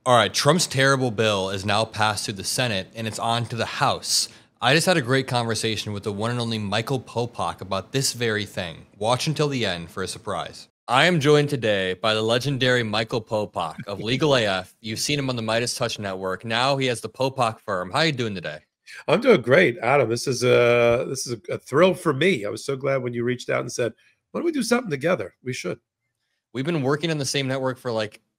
All right, Trump's terrible bill is now passed through the Senate and it's on to the House. I just had a great conversation with the one and only Michael Popac about this very thing. Watch until the end for a surprise. I am joined today by the legendary Michael Popac of LegalAF. You've seen him on the MeidasTouch Network. Now he has the Popac firm. How are you doing today? I'm doing great, Adam. This is a thrill for me. I was so glad when you reached out and said, "Why don't we do something together? We should." We've been working on the same network for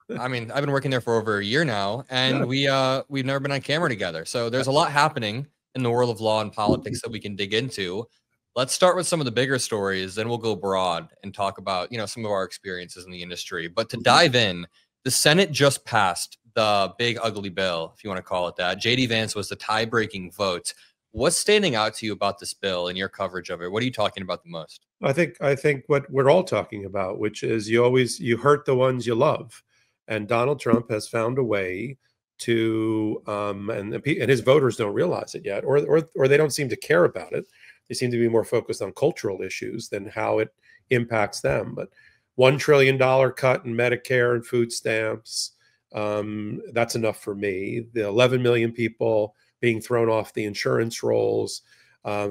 I've been working there for over a year now, and Yeah. we've never been on camera together. So there's a lot happening in the world of law and politics that we can dig into. Let's start with some of the bigger stories, then we'll go broad and talk about, some of our experiences in the industry. But to dive in, the Senate just passed the big ugly bill, if you want to call it that. JD Vance was the tie-breaking vote. What's standing out to you about this bill and your coverage of it? What are you talking about the most? I think what we're all talking about, which is you hurt the ones you love, and Donald Trump has found a way to and his voters don't realize it yet, or they don't seem to care about it. They seem to be more focused on cultural issues than how it impacts them. But $1 trillion cut in Medicare and food stamps, that's enough for me. The 11 million people being thrown off the insurance rolls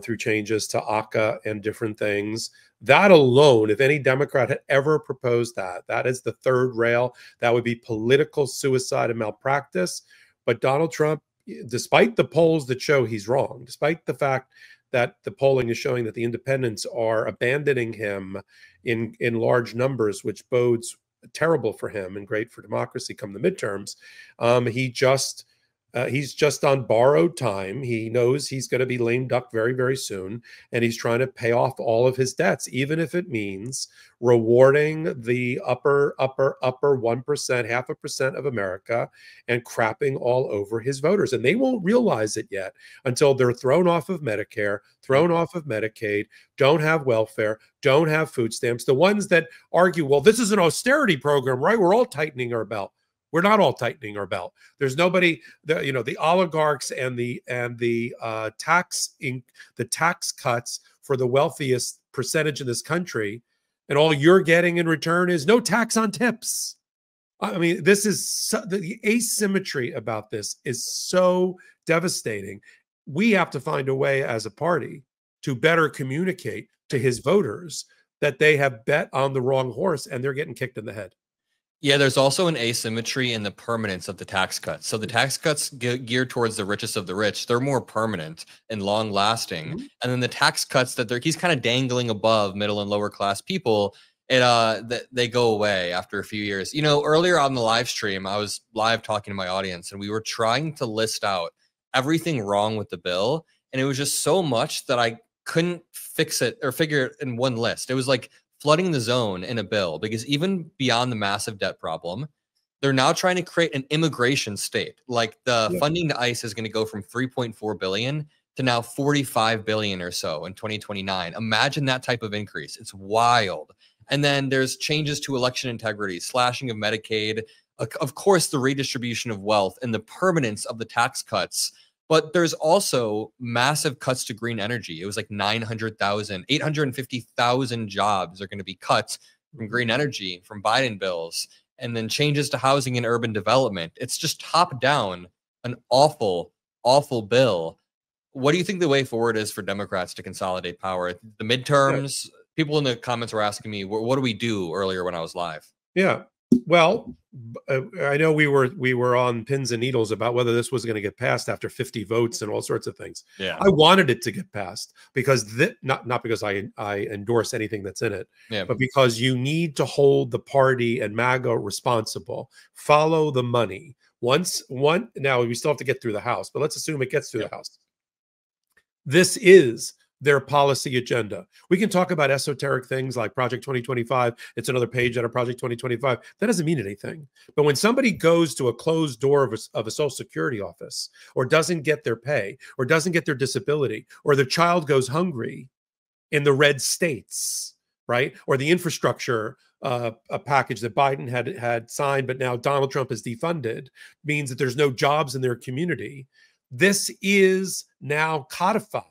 through changes to ACA and different things. That alone, if any Democrat had ever proposed that, that is the third rail. That would be political suicide and malpractice. But Donald Trump, despite the polls that show he's wrong, despite the fact that the polling is showing that the independents are abandoning him in large numbers, which bodes terrible for him and great for democracy come the midterms, he's just on borrowed time. He knows he's going to be lame duck very, very soon. And he's trying to pay off all of his debts, even if it means rewarding the upper 1%, 0.5% of America, and crapping all over his voters. And they won't realize it yet until they're thrown off of Medicare, thrown off of Medicaid, don't have welfare, don't have food stamps. The ones that argue, well, this is an austerity program, right? We're all tightening our belt. We're not all tightening our belt. There's nobody, the oligarchs and the tax cuts for the wealthiest percentage in this country, and all you're getting in return is no tax on tips. I mean, the asymmetry about this is so devastating. We have to find a way as a party to better communicate to his voters that they have bet on the wrong horse and they're getting kicked in the head. Yeah, there's also an asymmetry in the permanence of the tax cuts. So the tax cuts geared towards the richest of the rich, they're more permanent and long lasting. Mhm. And then the tax cuts that he's kind of dangling above middle and lower class people, they go away after a few years. Earlier on the live stream, I was live talking to my audience and we were trying to list out everything wrong with the bill. And it was just so much that I couldn't fix it or figure it in one list. It was like flooding the zone in a bill, because even beyond the massive debt problem, they're now trying to create an immigration state. Like the Yeah. funding to ICE is going to go from 3.4 billion to now 45 billion or so in 2029. Imagine that type of increase. It's wild. And then there's changes to election integrity, slashing of Medicaid, of course, the redistribution of wealth and the permanence of the tax cuts. But there's also massive cuts to green energy. It was like 900,000, 850,000 jobs are going to be cut from green energy from Biden bills. And then changes to housing and urban development. It's just top down an awful, awful bill. What do you think the way forward is for Democrats to consolidate power? The Yeah. midterms, people in the comments were asking me, what do we do earlier when I was live? Yeah. Well, I know we were on pins and needles about whether this was going to get passed after 50 votes and all sorts of things. Yeah. I wanted it to get passed because not because I endorse anything that's in it, Yeah. but because you need to hold the party and MAGA responsible. Follow the money. Now we still have to get through the House, but let's assume it gets through the House. This is their policy agenda. We can talk about esoteric things like Project 2025. It's another page out of Project 2025. That doesn't mean anything. But when somebody goes to a closed door of a Social Security office, or doesn't get their pay, or doesn't get their disability, or their child goes hungry in the red states, right? Or the infrastructure a package that Biden had signed, but now Donald Trump has defunded, means that there's no jobs in their community. This is now codified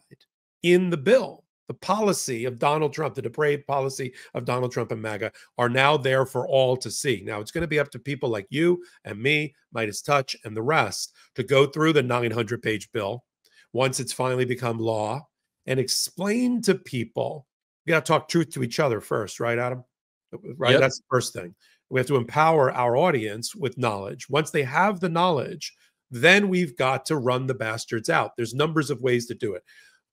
in the bill. The policy of Donald Trump, the depraved policy of Donald Trump and MAGA are now there for all to see. Now, it's going to be up to people like you and me, MeidasTouch, and the rest to go through the 900-page bill once it's finally become law and explain to people. We got to talk truth to each other first, right, Adam? Right? Yep. That's the first thing. We have to empower our audience with knowledge. Once they have the knowledge, then we've got to run the bastards out. There's numbers of ways to do it.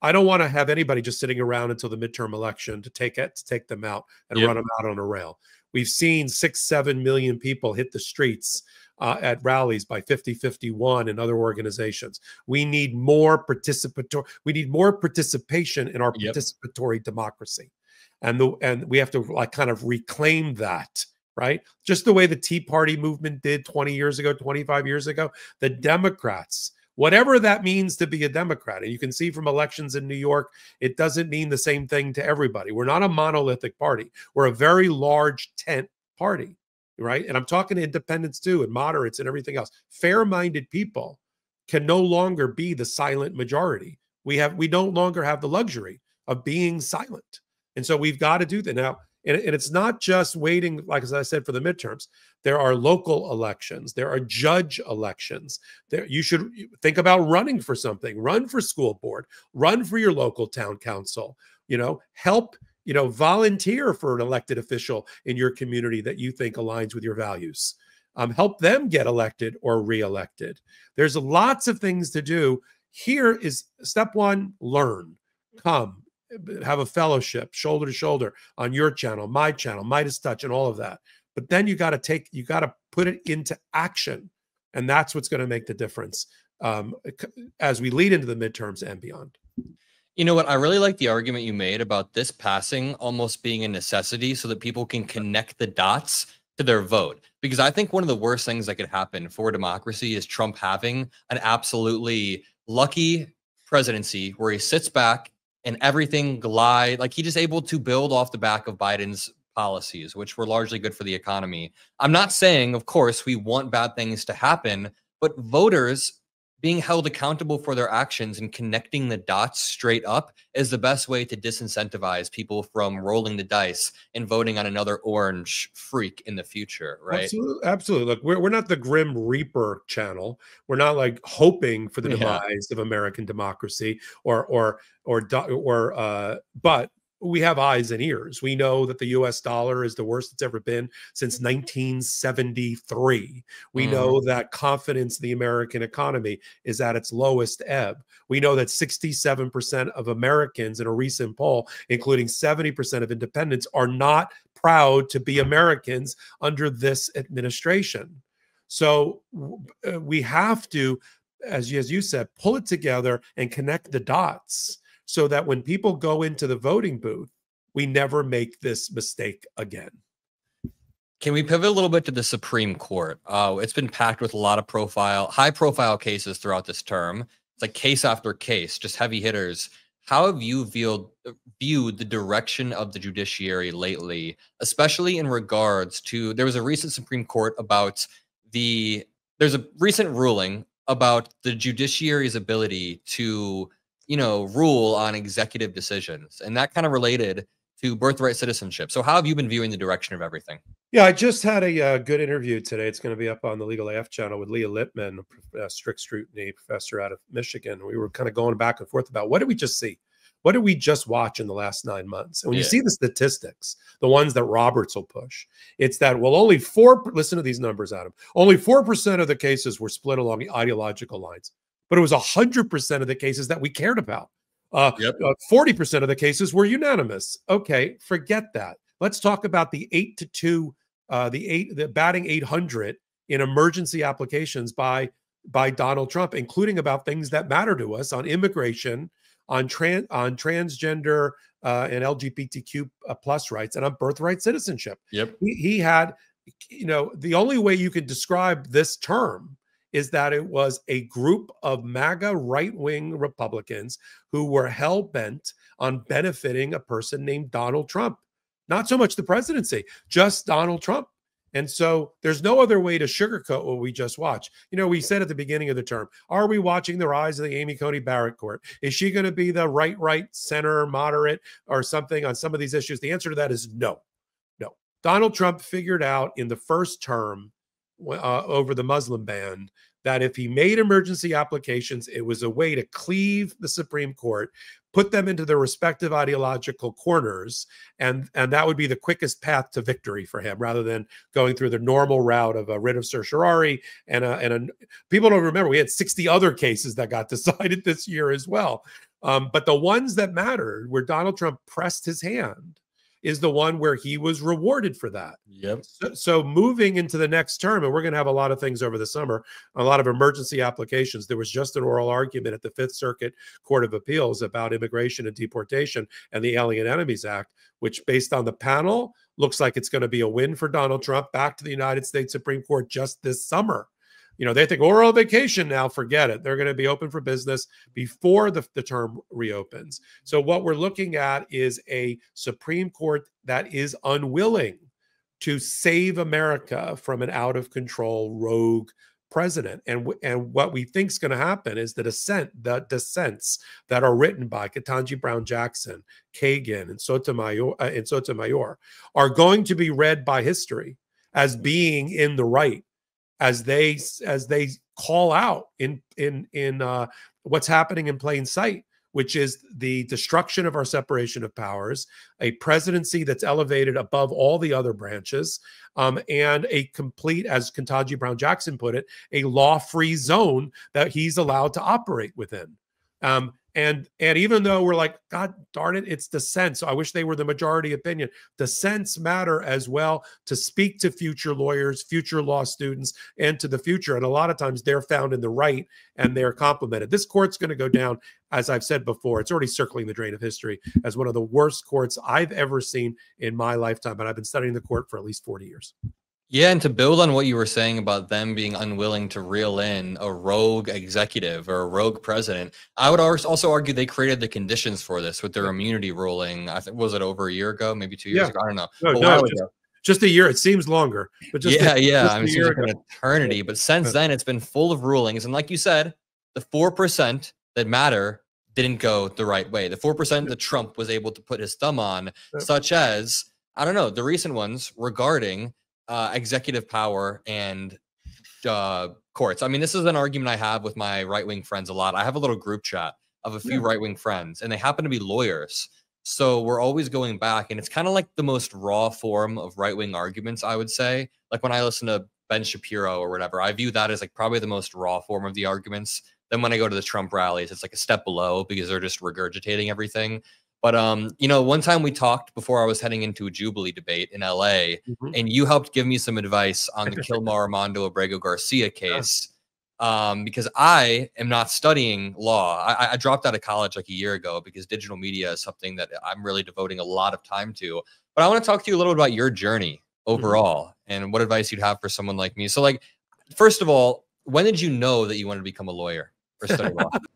I don't want to have anybody just sitting around until the midterm election to take them out and run them out on a rail. We've seen 6-7 million people hit the streets at rallies by 50-51 and other organizations. We need more participatory. We need more participation in our participatory democracy, and we have to like kind of reclaim that. Right? Just the way the Tea Party movement did 20 years ago, 25 years ago, the Democrats, whatever that means to be a Democrat. And you can see from elections in New York, it doesn't mean the same thing to everybody. We're not a monolithic party. We're a very large tent party, right? And I'm talking to independents too, and moderates and everything else. Fair-minded people can no longer be the silent majority. We no longer have the luxury of being silent. And so we've got to do that now. And it's not just waiting, like as I said, for the midterms. There are local elections. There are judge elections. You should think about running for something. Run for school board. Run for your local town council. Help, volunteer for an elected official in your community that you think aligns with your values. Help them get elected or reelected. There's lots of things to do. Here is step one: learn, come. Have a fellowship, shoulder to shoulder on your channel, my channel, MeidasTouch, and all of that. But then you got to put it into action. And that's what's going to make the difference as we lead into the midterms and beyond. You know what? I really like the argument you made about this passing almost being a necessity so that people can connect the dots to their vote. Because I think one of the worst things that could happen for democracy is Trump having an absolutely lucky presidency where he sits back and everything glide, like he just able to build off the back of Biden's policies, which were largely good for the economy. I'm not saying, of course, we want bad things to happen, but voters being held accountable for their actions and connecting the dots straight up is the best way to disincentivize people from rolling the dice and voting on another orange freak in the future, right? Absolutely. Absolutely. Look, we're not the Grim Reaper channel. We're not like hoping for the demise of American democracy but we have eyes and ears. We know that the US dollar is the worst it's ever been since 1973. We know that confidence in the American economy is at its lowest ebb. We know that 67% of Americans in a recent poll, including 70% of independents, are not proud to be Americans under this administration. So we have to, as you said, pull it together and connect the dots, so that when people go into the voting booth, we never make this mistake again. Can we pivot a little bit to the Supreme Court? It's been packed with a lot of high-profile cases throughout this term. It's like case after case, just heavy hitters. How have you viewed the direction of the judiciary lately, especially in regards to, there was a recent Supreme Court about there's a recent ruling about the judiciary's ability to rule on executive decisions. And that kind of related to birthright citizenship. So how have you been viewing the direction of everything? Yeah, I just had a good interview today. It's going to be up on the LegalAF channel with Leah Lippman, a strict scrutiny professor out of Michigan. We were kind of going back and forth about what did we just see? What did we just watch in the last 9 months? And when you see the statistics, the ones that Roberts will push, it's that, well, listen to these numbers, Adam, only 4% of the cases were split along ideological lines. But it was 100% of the cases that we cared about. 40% of the cases were unanimous. Okay, forget that. Let's talk about the 8-2, the batting 800 in emergency applications by Donald Trump, including about things that matter to us on immigration, on transgender and LGBTQ plus rights, and on birthright citizenship. He had, the only way you could describe this term is that it was a group of MAGA right-wing Republicans who were hell-bent on benefiting a person named Donald Trump. Not so much the presidency, just Donald Trump. And so there's no other way to sugarcoat what we just watched. We said at the beginning of the term, are we watching the rise of the Amy Coney Barrett court? Is she going to be the right, center, moderate, or something on some of these issues? The answer to that is no. No. Donald Trump figured out in the first term over the Muslim ban that if he made emergency applications, it was a way to cleave the Supreme Court, put them into their respective ideological corners, and that would be the quickest path to victory for him, rather than going through the normal route of a writ of certiorari. People don't remember, we had 60 other cases that got decided this year as well. But the ones that mattered, where Donald Trump pressed his hand, is the one where he was rewarded for that. Yep. So moving into the next term, and we're going to have a lot of things over the summer, a lot of emergency applications. There was just an oral argument at the Fifth Circuit Court of Appeals about immigration and deportation and the Alien Enemies Act, which, based on the panel, looks like it's going to be a win for Donald Trump back to the United States Supreme Court just this summer. They think we're on vacation now. Forget it. They're going to be open for business before the term reopens. So what we're looking at is a Supreme Court that is unwilling to save America from an out-of-control rogue president. And what we think is going to happen is the dissents that are written by Ketanji Brown Jackson, Kagan, and Sotomayor are going to be read by history as being in the right, as they call out in what's happening in plain sight, which is the destruction of our separation of powers, a presidency that's elevated above all the other branches, and a complete, as Ketanji Brown Jackson put it, a law-free zone that he's allowed to operate within. And even though we're like, God darn it, it's dissent, so I wish they were the majority opinion, dissents matter as well to speak to future lawyers, future law students, and to the future. And a lot of times they're found in the right and they're complimented. This court's going to go down, as I've said before, it's already circling the drain of history, as one of the worst courts I've ever seen in my lifetime. And I've been studying the court for at least 40 years. Yeah, and to build on what you were saying about them being unwilling to reel in a rogue executive or a rogue president, I would also argue they created the conditions for this with their immunity ruling. I think, was it over a year ago, maybe 2 years ago? I don't know. No, just a year. It seems longer, but just I mean, it seems like an eternity. But since then, it's been full of rulings, and like you said, the 4% that matter didn't go the right way. The 4% that Trump was able to put his thumb on, such as, I don't know, the recent ones regarding executive power and courts. I mean, this is an argument I have with my right-wing friends a lot. I have a little group chat of a few right-wing friends, and they happen to be lawyers. So we're always going back, and it's kind of like the most raw form of right-wing arguments, I would say. Like when I listen to Ben Shapiro or whatever, I view that as like probably the most raw form of the arguments. Then when I go to the Trump rallies, it's like a step below because they're just regurgitating everything. But, one time we talked before I was heading into a Jubilee debate in LA, and you helped give me some advice on the Kilmar Armando Abrego Garcia case, because I am not studying law. I dropped out of college like a year ago because digital media is something that I'm really devoting a lot of time to. But I want to talk to you a little bit about your journey overall and what advice you'd have for someone like me. So, like, first of all, when did you know that you wanted to become a lawyer?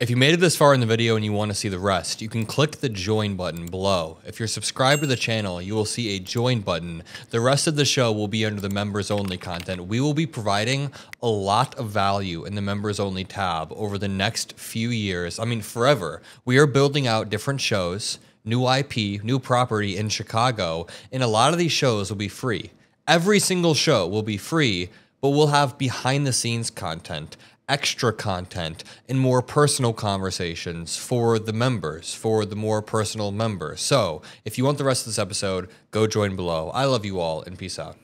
If you made it this far in the video and you want to see the rest, you can click the join button below. If you're subscribed to the channel, you will see a join button. The rest of the show will be under the members only content. We will be providing a lot of value in the members only tab over the next few years. I mean, forever. We are building out different shows, new IP, new property in Chicago, and a lot of these shows will be free. Every single show will be free, but we'll have behind the scenes content, extra content, and more personal conversations for the members, for the more personal members. So if you want the rest of this episode, go join below. I love you all, and peace out.